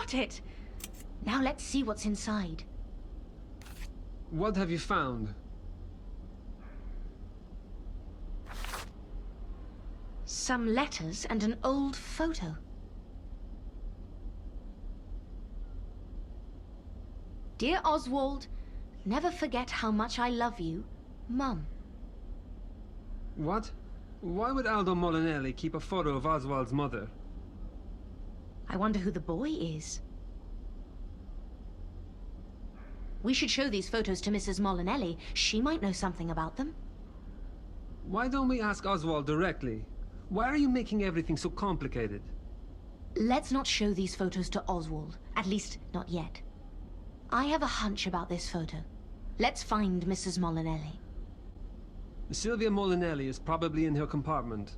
got it! Now let's see what's inside. What have you found? Some letters and an old photo. Dear Oswald, never forget how much I love you, Mum. What? Why would Aldo Molinelli keep a photo of Oswald's mother? I wonder who the boy is. We should show these photos to Mrs. Molinelli. She might know something about them. Why don't we ask Oswald directly? Why are you making everything so complicated? Let's not show these photos to Oswald. At least, not yet. I have a hunch about this photo. Let's find Mrs. Molinelli. Sylvia Molinelli is probably in her compartment.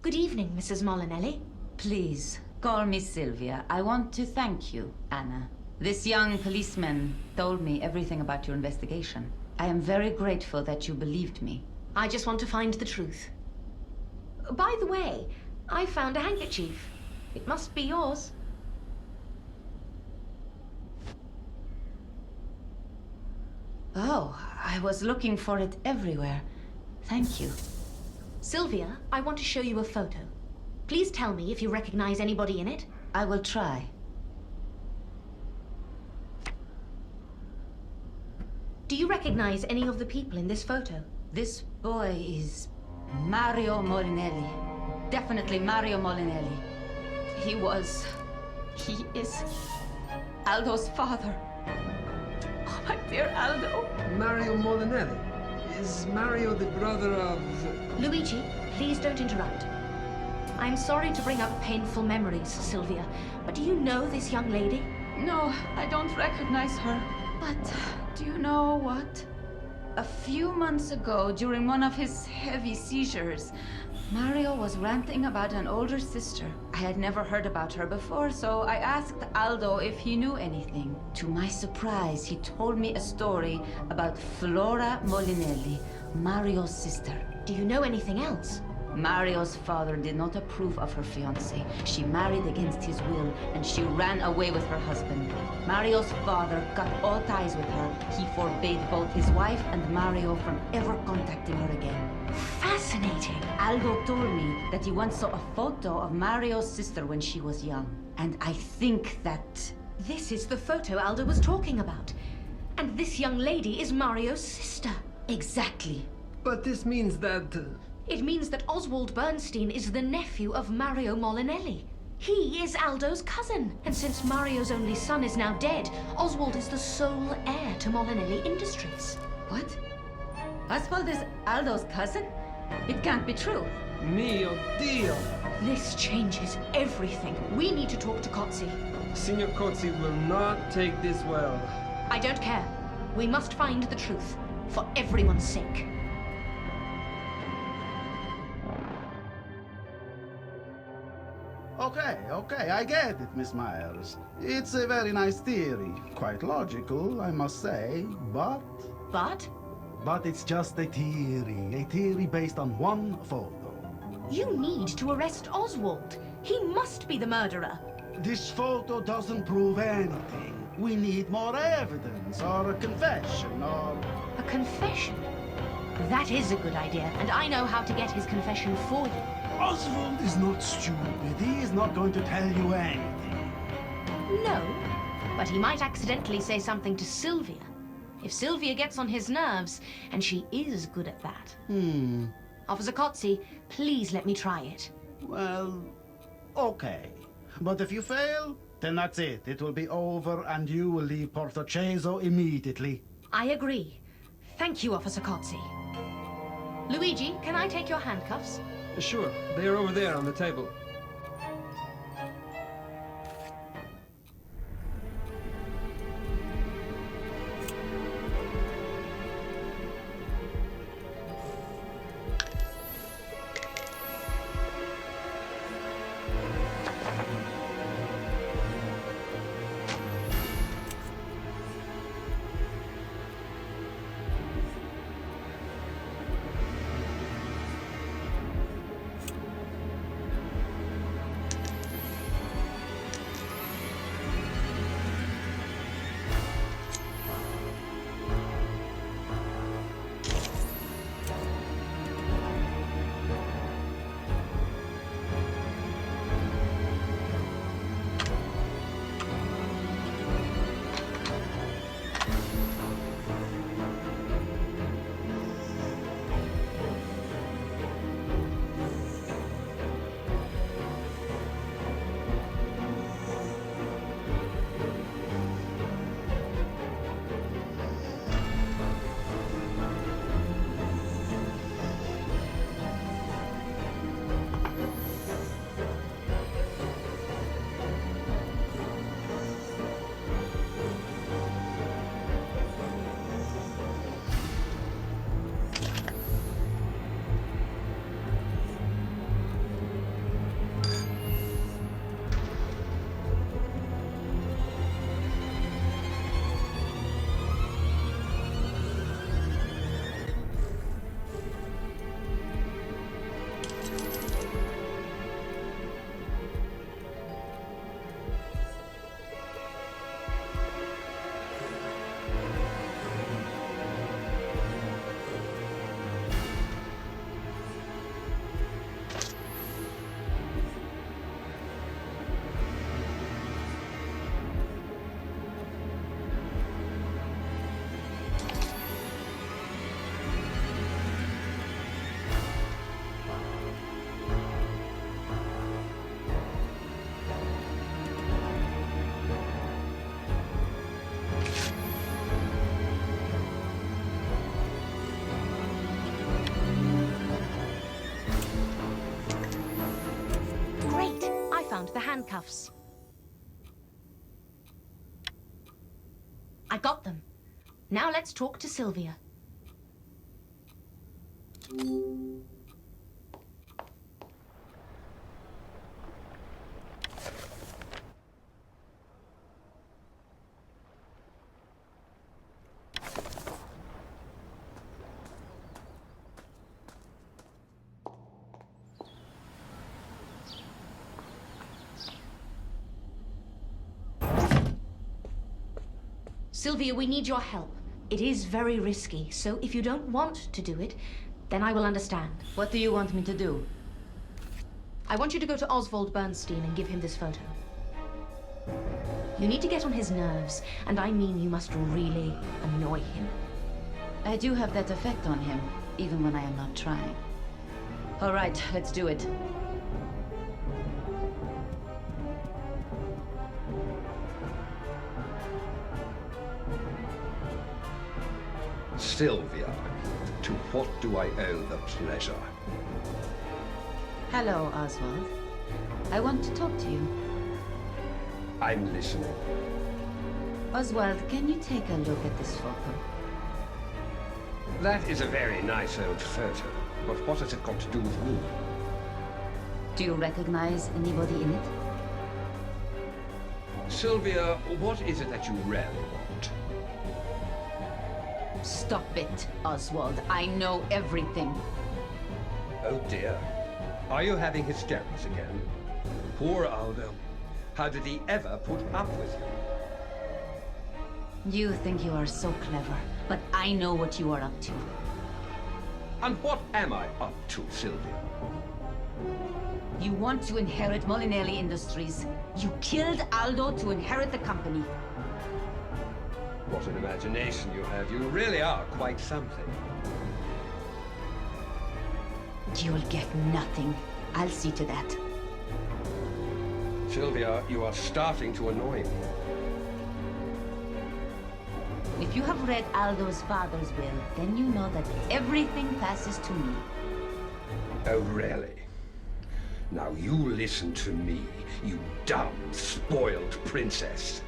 Good evening, Mrs. Molinelli. Please, call me Sylvia. I want to thank you, Anna. This young policeman told me everything about your investigation. I am very grateful that you believed me. I just want to find the truth. By the way, I found a handkerchief. It must be yours. Oh, I was looking for it everywhere. Thank you. Sylvia, I want to show you a photo. Please tell me if you recognize anybody in it. I will try. Do you recognize any of the people in this photo? This boy is Mario Molinelli. Definitely Mario Molinelli. He is Aldo's father. Oh, my dear Aldo. Mario Molinelli? Is Mario the brother of... Luigi, please don't interrupt. I'm sorry to bring up painful memories, Sylvia, but do you know this young lady? No, I don't recognize her. But do you know what? A few months ago, during one of his heavy seizures, Mario was ranting about an older sister. I had never heard about her before, so I asked Aldo if he knew anything. To my surprise, he told me a story about Flora Molinelli, Mario's sister. Do you know anything else? Mario's father did not approve of her fiancé. She married against his will, and she ran away with her husband. Mario's father cut all ties with her. He forbade both his wife and Mario from ever contacting her again. Fascinating. Aldo told me that he once saw a photo of Mario's sister when she was young. And I think that... This is the photo Aldo was talking about. And this young lady is Mario's sister. Exactly. But this means that... It means that Oswald Bernstein is the nephew of Mario Molinelli. He is Aldo's cousin. And since Mario's only son is now dead, Oswald is the sole heir to Molinelli Industries. What? Oswald is Aldo's cousin? It can't be true. Mio Dio! This changes everything. We need to talk to Kotzi. Signor Cozzi will not take this well. I don't care. We must find the truth. For everyone's sake. Okay, I get it, Miss Myers. It's a very nice theory. Quite logical, I must say, but... But? But it's just a theory based on one photo. You need to arrest Oswald. He must be the murderer. This photo doesn't prove anything. We need more evidence, or a confession, or... A confession? That is a good idea, and I know how to get his confession for you. Oswald is not stupid. He is not going to tell you anything. No, but he might accidentally say something to Sylvia. If Sylvia gets on his nerves, and she is good at that. Officer Kotzi, please let me try it. Well, okay. But if you fail, then that's it. It will be over, and you will leave Portoceso immediately. I agree. Thank you, Officer Kotzi. Luigi, can I take your handcuffs? Sure, they are over there on the table. found the handcuffs. I got them. Now let's talk to Sylvia. Sylvia, we need your help. It is very risky, so if you don't want to do it, then I will understand. What do you want me to do? I want you to go to Oswald Bernstein and give him this photo. You need to get on his nerves, and I mean you must really annoy him. I do have that effect on him, even when I am not trying. All right, let's do it. Sylvia, to what do I owe the pleasure? Hello, Oswald. I want to talk to you. I'm listening. Oswald, can you take a look at this photo? That is a very nice old photo, but what has it got to do with me? Do you recognize anybody in it? Sylvia, what is it that you really want? Stop it, Oswald. I know everything. Oh dear. Are you having hysterics again? Poor Aldo. How did he ever put up with you? You think you are so clever, but I know what you are up to. And what am I up to, Sylvia? You want to inherit Molinelli Industries. You killed Aldo to inherit the company. What an imagination you have. You really are quite something. You'll get nothing. I'll see to that. Sylvia, you are starting to annoy me. If you have read Aldo's father's will, then you know that everything passes to me. Oh, really? Now you listen to me, you dumb, spoiled princess.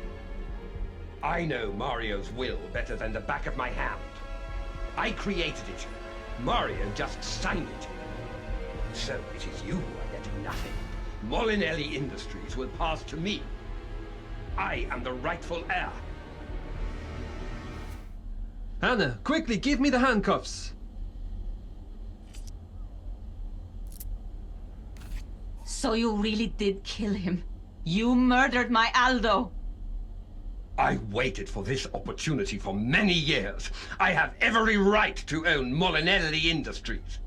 I know Mario's will better than the back of my hand. I created it. Mario just signed it. So it is you who are getting nothing. Molinelli Industries will pass to me. I am the rightful heir. Anna, quickly, give me the handcuffs! So you really did kill him? You murdered my Aldo! I waited for this opportunity for many years. I have every right to own Molinelli Industries.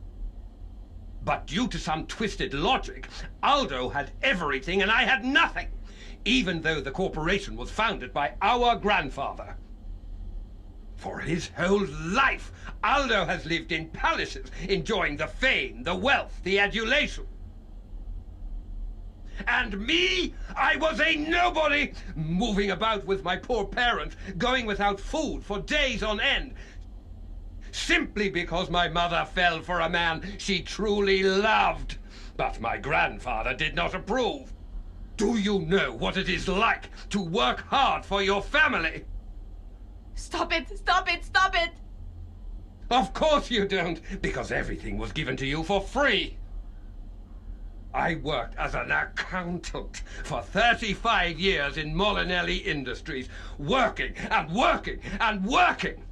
But due to some twisted logic, Aldo had everything and I had nothing, even though the corporation was founded by our grandfather. For his whole life, Aldo has lived in palaces, enjoying the fame, the wealth, the adulation. And me? I was a nobody, moving about with my poor parents, going without food for days on end, simply because my mother fell for a man she truly loved. But my grandfather did not approve. Do you know what it is like to work hard for your family? Stop it! Stop it! Stop it! Of course you don't, because everything was given to you for free. I worked as an accountant for 35 years in Molinelli Industries, working and working and working.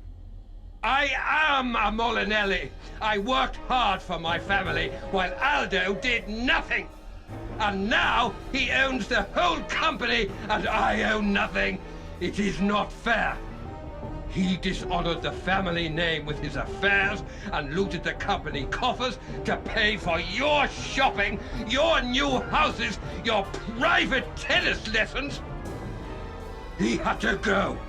I am a Molinelli. I worked hard for my family, while Aldo did nothing. And now he owns the whole company, and I own nothing. It is not fair. He dishonored the family name with his affairs and looted the company coffers to pay for your shopping, your new houses, your private tennis lessons. He had to go.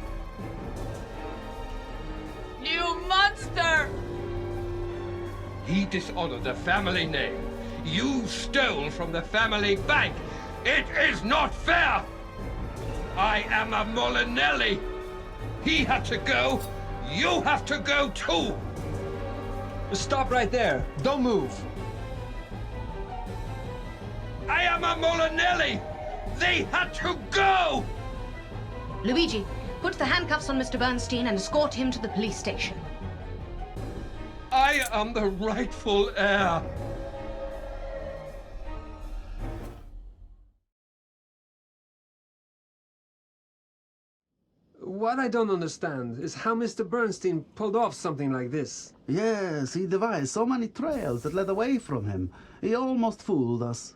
You monster! He dishonored the family name. You stole from the family bank. It is not fair. I am a Molinelli. He had to go. You have to go too. Stop right there. Don't move. I am a Molinelli! They had to go! Luigi, put the handcuffs on Mr. Bernstein and escort him to the police station. I am the rightful heir. What I don't understand is how Mr. Bernstein pulled off something like this. Yes, he devised so many trails that led away from him. He almost fooled us.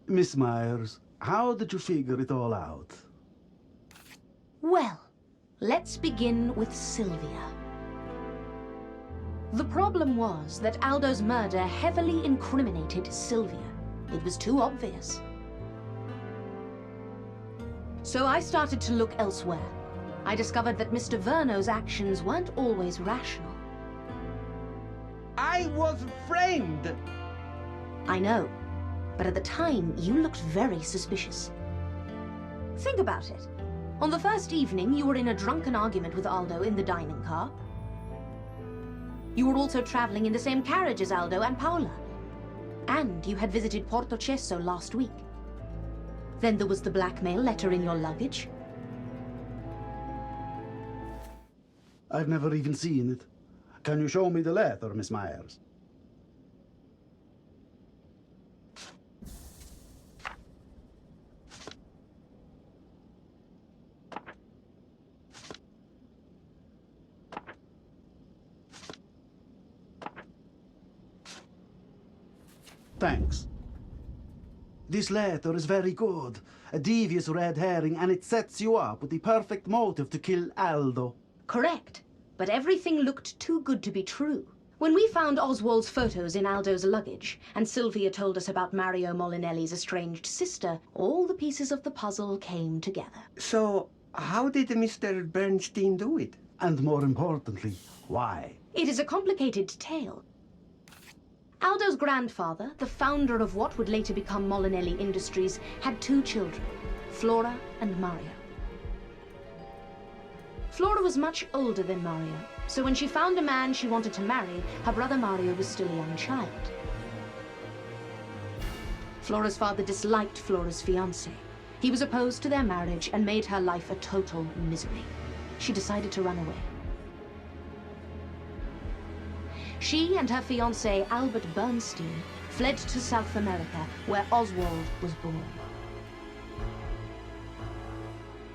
Miss Myers, how did you figure it all out? Well, let's begin with Sylvia. The problem was that Aldo's murder heavily incriminated Sylvia. It was too obvious. So I started to look elsewhere. I discovered that Mr. Verno's actions weren't always rational. I was framed! I know, but at the time, you looked very suspicious. Think about it. On the first evening, you were in a drunken argument with Aldo in the dining car. You were also traveling in the same carriage as Aldo and Paola. And you had visited Portocesso last week. Then there was the blackmail letter in your luggage. I've never even seen it. Can you show me the letter, Miss Myers? Thanks. This letter is very good. A devious red herring, and it sets you up with the perfect motive to kill Aldo. Correct, but everything looked too good to be true. When we found Oswald's photos in Aldo's luggage, and Sylvia told us about Mario Molinelli's estranged sister, all the pieces of the puzzle came together. So, how did Mr. Bernstein do it? And more importantly, why? It is a complicated tale. Aldo's grandfather, the founder of what would later become Molinelli Industries, had two children, Flora and Mario. Flora was much older than Mario, so when she found a man she wanted to marry, her brother Mario was still a young child. Flora's father disliked Flora's fiancé. He was opposed to their marriage and made her life a total misery. She decided to run away. She and her fiancé, Albert Bernstein, fled to South America, where Oswald was born.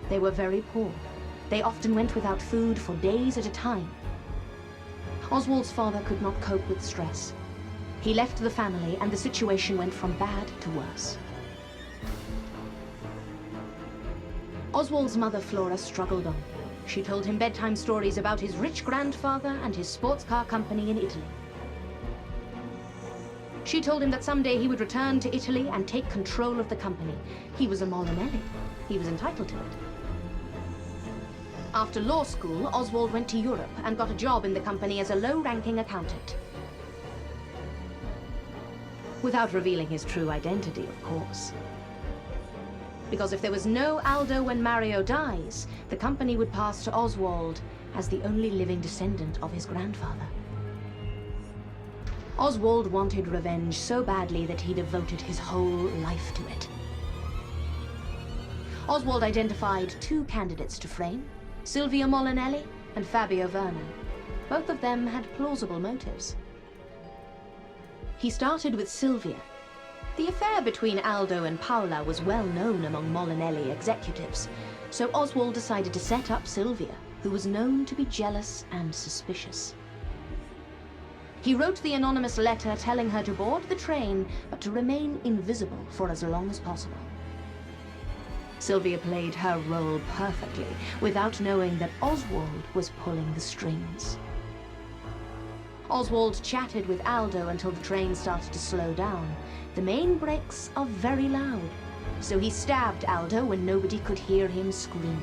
They were very poor. They often went without food for days at a time. Oswald's father could not cope with stress. He left the family, and the situation went from bad to worse. Oswald's mother, Flora, struggled on. She told him bedtime stories about his rich grandfather and his sports car company in Italy. She told him that someday he would return to Italy and take control of the company. He was a Molinelli. He was entitled to it. After law school, Oswald went to Europe and got a job in the company as a low-ranking accountant. Without revealing his true identity, of course. Because if there was no Aldo when Mario dies, the company would pass to Oswald as the only living descendant of his grandfather. Oswald wanted revenge so badly that he devoted his whole life to it. Oswald identified two candidates to frame, Silvia Molinelli and Fabio Verno. Both of them had plausible motives. He started with Silvia. The affair between Aldo and Paola was well known among Molinelli executives, so Oswald decided to set up Silvia, who was known to be jealous and suspicious. He wrote the anonymous letter telling her to board the train, but to remain invisible for as long as possible. Sylvia played her role perfectly, without knowing that Oswald was pulling the strings. Oswald chatted with Aldo until the train started to slow down. The main brakes are very loud, so he stabbed Aldo when nobody could hear him screaming.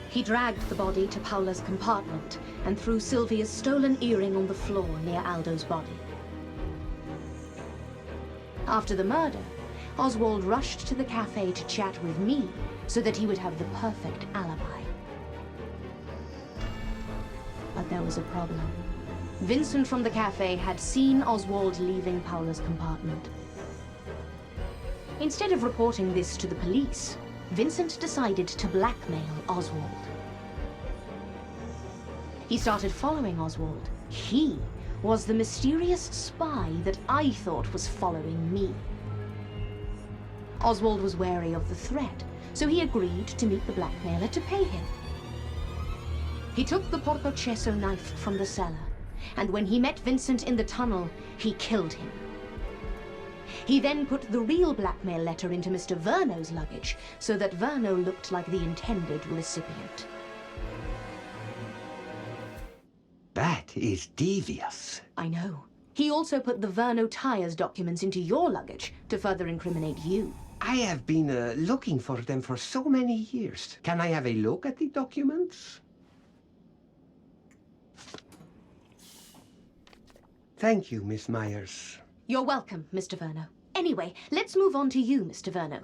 He dragged the body to Paola's compartment and threw Sylvia's stolen earring on the floor near Aldo's body. After the murder, Oswald rushed to the cafe to chat with me so that he would have the perfect alibi. But there was a problem. Vincent from the cafe had seen Oswald leaving Paola's compartment. Instead of reporting this to the police, Vincent decided to blackmail Oswald. He started following Oswald. He was the mysterious spy that I thought was following me. Oswald was wary of the threat, so he agreed to meet the blackmailer to pay him. He took the Portocesso knife from the cellar, and when he met Vincent in the tunnel, he killed him. He then put the real blackmail letter into Mr. Verno's luggage, so that Verno looked like the intended recipient. That is devious. I know. He also put the Verno tires documents into your luggage to further incriminate you. I have been looking for them for so many years. Can I have a look at the documents? Thank you, Miss Myers. You're welcome, Mr. Verno. Anyway, let's move on to you, Mr. Verno.